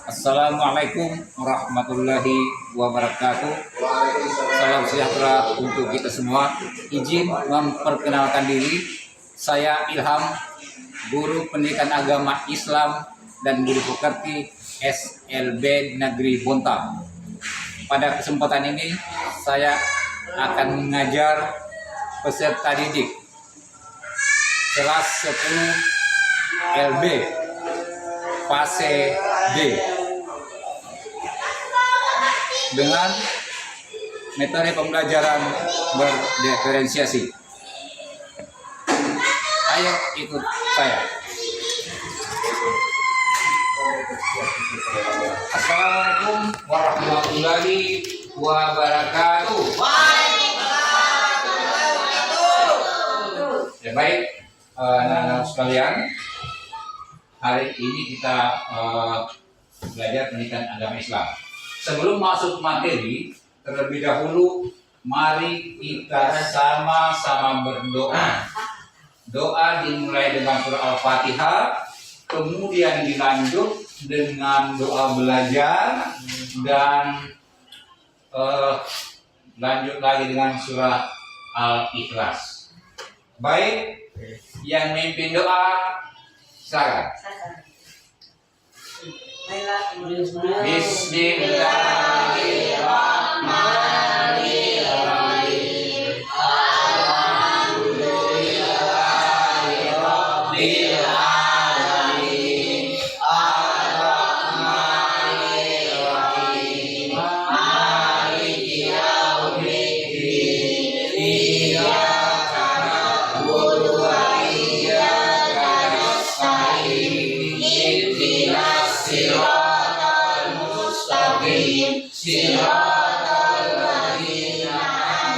Assalamualaikum warahmatullahi wabarakatuh. Salam sejahtera untuk kita semua. Izin memperkenalkan diri. Saya Ilham, guru pendidikan agama Islam dan guru pekerti SLB Negeri Bontang. Pada kesempatan ini saya akan mengajar peserta didik kelas 10 LB fase D dengan metode pembelajaran berdiferensiasi. Ayo ikut saya. Assalamualaikum warahmatullahi wabarakatuh. Ya, baik, anak-anak sekalian, hari ini kita belajar pendidikan agama Islam. Sebelum masuk materi, terlebih dahulu mari kita sama-sama berdoa. Doa dimulai dengan surah Al-Fatihah, kemudian dilanjut dengan doa belajar, dan lanjut lagi dengan surah Al-Ikhlas. Baik, yang mimpin doa silakan. Bismillahirrahmanirrahim. Alhamdulillahirabbil alamin. Arrahmanirrahim. Maliki yaumiddin. Iyyaka na'budu wa iyyaka nasta'in. Ihdinas siratal mustaqim. Siratal ladzina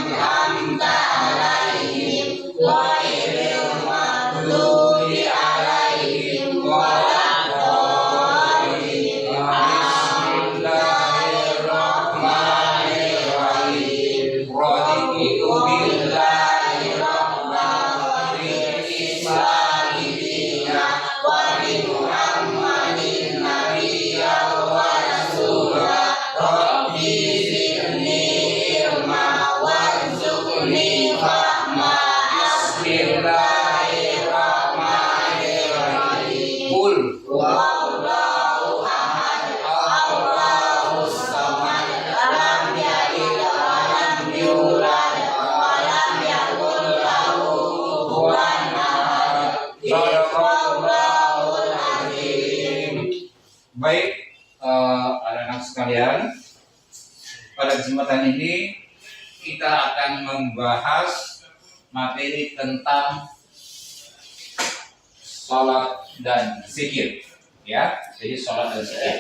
an'amta 'alaihim ghairil maghdubi 'alaihim waladdallin. Bismillahirrahmanirrahim. Raditu billahi rabban bil islami dinan wa bi Muhammadin nabiyyan wa rasulah. Rabbi zidni ilma warzuqni fahma. Bismillahirrahmanirrahim. Qul huwallahu ahad, Allahus samad, lam yalid wa lam yulad wa lam yakul lahu kufuwan ahad. Shadaqallahul azim. Baik, anak-anak sekalian, pada kesempatan ini kita akan membahas materi tentang sholat dan zikir, ya. Jadi sholat dan zikir.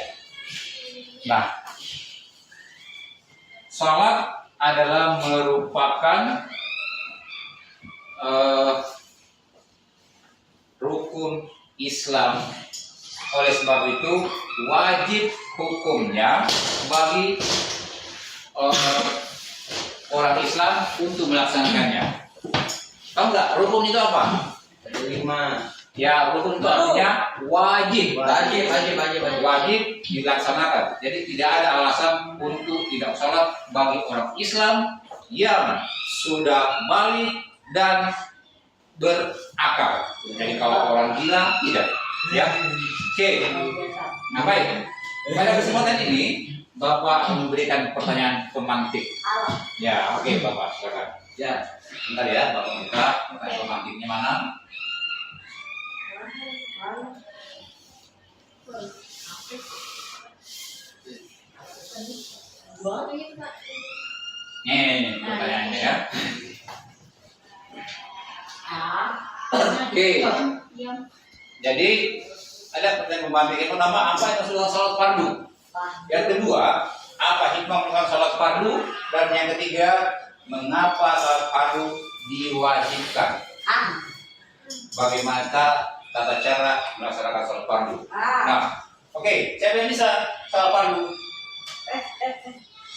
Nah, sholat adalah merupakan rukun Islam. Oleh sebab itu wajib hukumnya bagi orang Islam untuk melaksanakannya. Tahu nggak rukun itu apa? 5. Ya, rukun itu artinya wajib dilaksanakan. Jadi tidak ada alasan untuk tidak sholat bagi orang Islam yang sudah balik dan berakal. Jadi kalau orang gila tidak, ya. Oke. Nah, baik. Pada kesempatan ini Bapak memberikan pertanyaan pemantik. Ya, oke, Bapak, silakan. Ya, bentar ya, Bapak buka pertanyaan pemantiknya mana? Nih, pertanyaannya ya. Oke. Jadi ada pertanyaan pemantik. Yang pertama, apa yang sudah sholat fardu? Yang kedua, apa hikmah melakukan sholat fardu? Dan yang ketiga, mengapa sholat fardu diwajibkan? Bagaimana tata cara melaksanakan sholat fardu? Nah, oke, siapa yang bisa sholat fardu?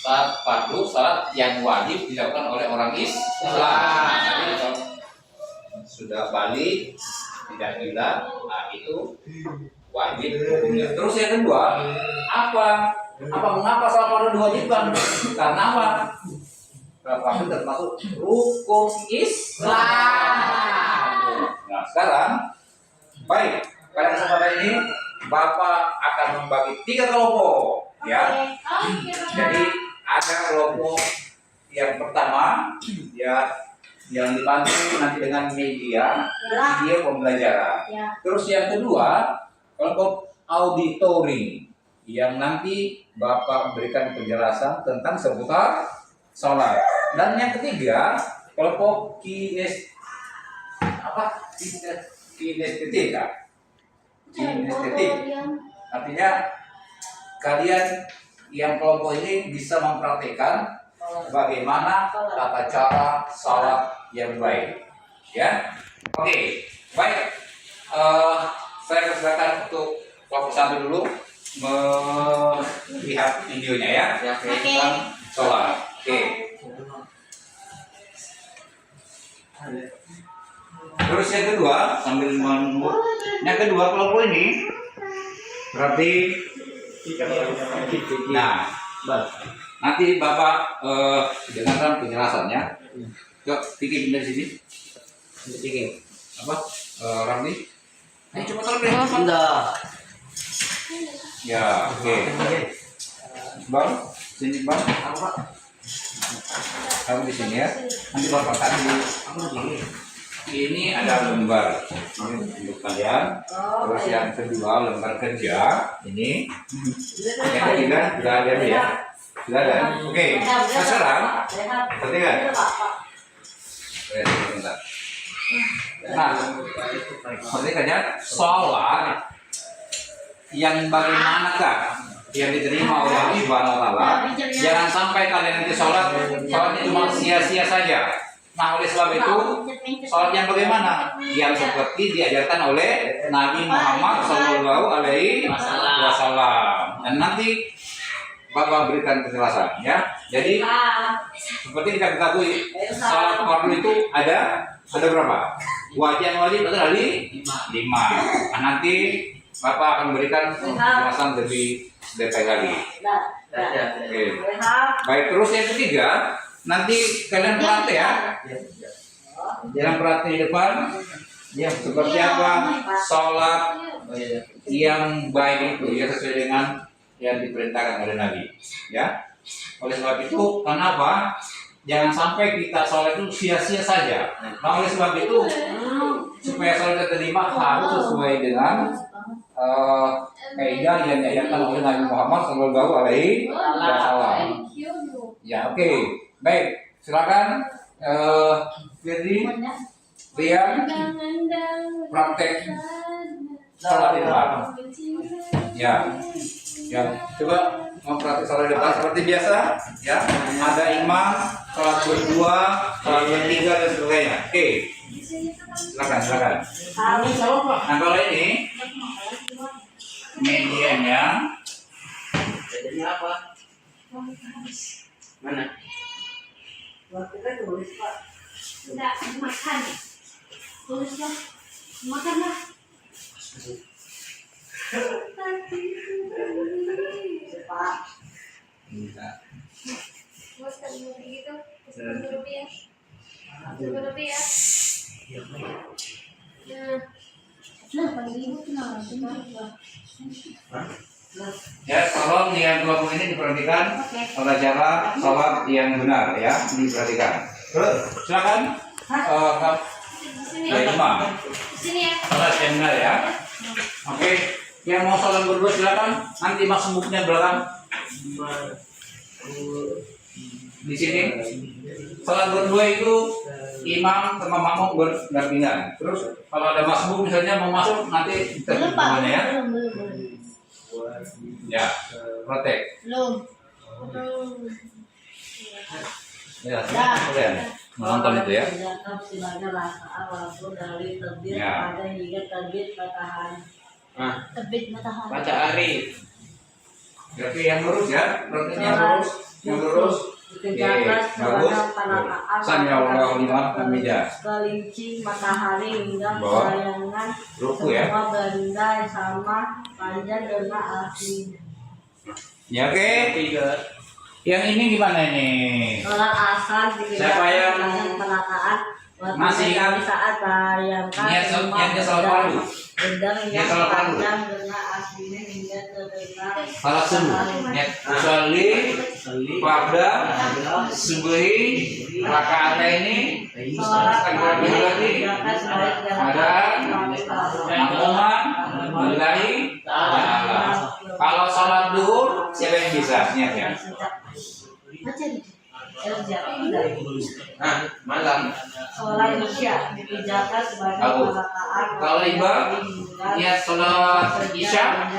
Sholat fardu, sholat yang wajib dilakukan oleh orang Islam. Jadi sudah balik, tidak gila, nah itu wajib hukumnya. Terus yang kedua, apa? Mengapa sholat fardu diwajibkan? Karena apa? Fardu termasuk rukun Islam. Nah sekarang, baik pada kesempatan ini Bapak akan membagi 3 kelompok, ya. Jadi ada kelompok yang pertama, ya, yang dibantu nanti dengan media pembelajaran. Terus yang kedua, kelompok auditori yang nanti Bapak berikan penjelasan tentang seputar sholat. Dan yang ketiga, kelompok kinestetika. Artinya kalian yang kelompok ini bisa mempraktikkan bagaimana tata cara sholat yang baik. Ya, oke, baik. Saya persilakan untuk kelompok 1 dulu melihat videonya ya. Tentang sholat. Oke. Terus yang kedua, sambil menunggu. Yang kedua kelompok ini berarti, nah, nanti Bapak dengarkan penjelasannya. Yuk, Tiki dari sini. Tiki. Apa? Ramli? Ayo coba taruh deh. Sudah. Ya, oke. Bang, sini Bang. Kamu di sini ya. Nanti Bapak kasih. Ini ada lembar untuk kalian. Terus yang kedua lembar kerja ini. Yang ketiga sudah ada ya. Sudah ada. Oke. Sekarang perhatikan. Nah, perhatikan ya. Sholat yang bagaimanakah yang diterima oleh Allah Subhanahu wa Ta'ala. Jangan sampai kalian nanti sholatnya cuma sia-sia saja. Nah, oleh sebab itu, sholat yang bagaimana? Yang seperti diajarkan oleh Nabi Muhammad SAW. Dan nanti Bapak berikan penjelasan, ya. Jadi, seperti kita ketahui, sholat fardu itu ada berapa? Wajib ada 5. Nah, nanti Bapak akan berikan penjelasan lebih detail lagi. Oke. Baik, terus yang ketiga. Nanti kalian perhati ya, jangan perhati di depan, ya seperti apa sholat yang baik itu ya sesuai dengan yang diperintahkan oleh Nabi. Ya, oleh sebab itu kenapa jangan sampai kita sholat itu sia-sia saja. Nah oleh sebab itu supaya sholat diterima harus sesuai dengan kaidah yang diajarkan oleh Nabi Muhammad SAW. Ya oke. Baik, silakan Firdi, Rian, praktek sholat di depan. Ya, coba mempraktek sholat di depan seperti biasa. Ya, ada imam, sholat berdua, sholat bertiga dan sebagainya. Oke, silakan. Nah kalau ini medianya, apa? Mana? Kita tulis Pak. Tidak makan. Tulislah. Makanlah. Pak. Bisa. Buat kamu begitu. Rupiah. Rupiah. Nah, pagi kenapa? Ya, tolong yang kelompok ini diperhatikan tata cara sholat yang benar ya, diperhatikan. Terus silakan imam Sini ya. sholat yang benar ya. Oke, yang mau sholat berdua silakan. Nanti masbuknya belakang di sini. Sholat berdua itu imam sama makmum berdampingan. Terus kalau ada masbuk misalnya mau masuk nanti kita gimana ya? Ya, protek. Belum. Ya, kalian menonton itu ya. Ya. Terbit matahari. Matahari. Berarti yang lurus ya, proteknya lurus, yang lurus. Oke, bagus. Sami Allahu liman hamidah. Kelinci matahari hingga Bawah. bayangan Ruku ya. semua benda sama panjang dan asli. Ya oke. Yang ini gimana ini? Sholat asar Siapa yang penataan masih ingat saat bayangkan niatnya sholat fardu? Niat sholat fardu. dengan aslinya hingga terdengar Salat subuh. Niat usolli pada subuhi rakaat ini ada makmuman lillahi ta'ala. Kalau sholat duhur siapa yang bisa niatnya? Malam. Sholat isya dikerjakan sebagai Bagus. rakaat. Kalau iba niat sholat isya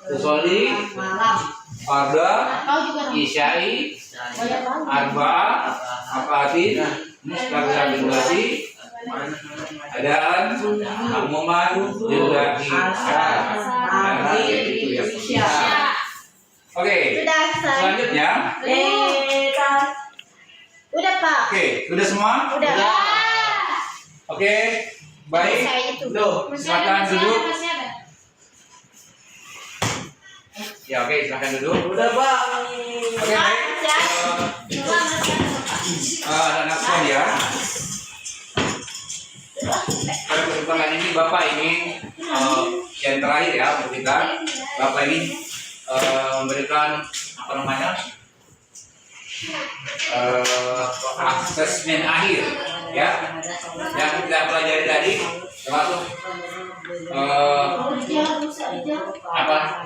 usolli malam. pada Kau juga isyai banyak banget. arba'ah akaatin mustaqbil berarti adaan makmuman lillahi ta'ala. Itu ya. Isya. Oke. Sudah selesai. Selanjutnya, Udah Pak. oke, sudah semua? Udah. Oke, baik. Silakan duduk. Ya oke, silakan duduk. Udah Pak. Oke, baik. Anak sekalian, pada kesempatan ini Bapak ingin yang terakhir ya untuk kita, Bapak ini memberikan apa namanya asesmen akhir ya yang kita pelajari tadi termasuk apa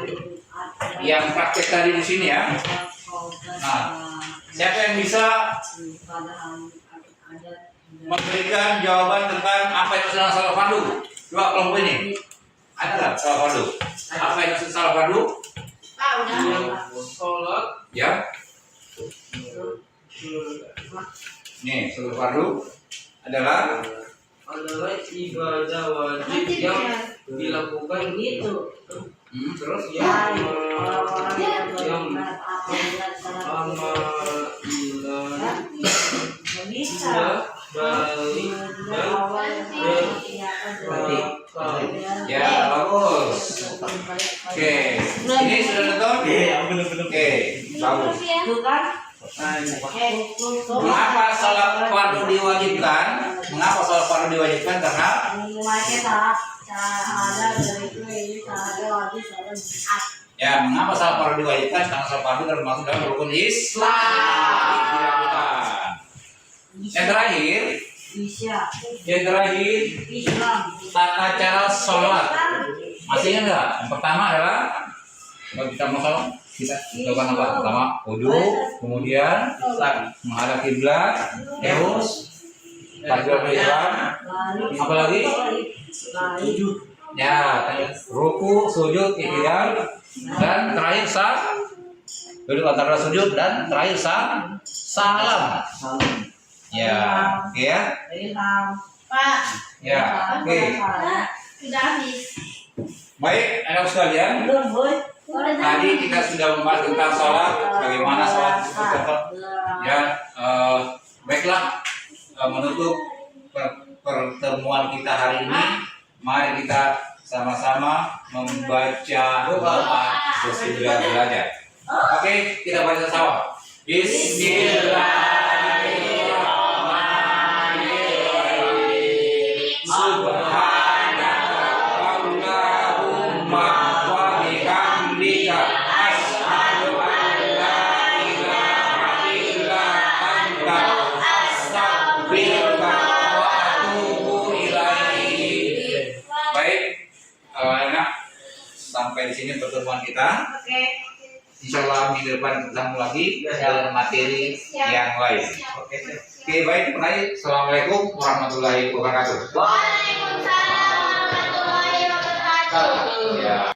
yang praktek tadi di sini ya. Nah, siapa yang bisa memberikan jawaban tentang apa itu salah fardu? Dua kelompok ini ada nggak salah fardu? Apa itu salah fardu? Sholat Ya. Nih, salah fardu adalah adalah ibadah wajib yang dilakukan itu terus yang amalilah balik dan ya bagus. Oke, ini sudah nonton? Oke, bagus. Mengapa sholat fardu diwajibkan? Mengapa sholat fardu diwajibkan? Karena ya, mengapa sholat fardu diwajibkan? Karena sholat fardu termasuk dalam rukun Islam dilakukan. Yang terakhir, tata cara sholat. Masih ingat nggak? Yang pertama adalah kalau kita mau sholat, kita lakukan apa? Pertama, wudu, kemudian menghadap kiblat, terus takbiratul ihram, apa lagi? Ya, ruku, sujud, ihtidal, dan terakhir duduk antara sujud dan terakhir salam. Ya, oke ya. Pak. Ya, oke. Sudah habis. Baik, anak sekalian. Tadi kita sudah membahas tentang sholat, bagaimana sholat itu. Ya, baiklah, menutup pertemuan kita hari ini, mari kita sama-sama membaca doa sesudah belajar. Oke, kita baca sama. Bismillahirrahmanirrahim. Subhanaka Allahumma wa bihamdika asyhadu an la ilaha illa anta astaghfiruka wa atubu ilaik. Baik, anak, sampai di sini pertemuan kita. Insya Allah minggu depan ketemu lagi dalam materi yang lain. Oke, baik. Assalamualaikum warahmatullahi wabarakatuh. Waalaikumsalam warahmatullahi wabarakatuh. Ya.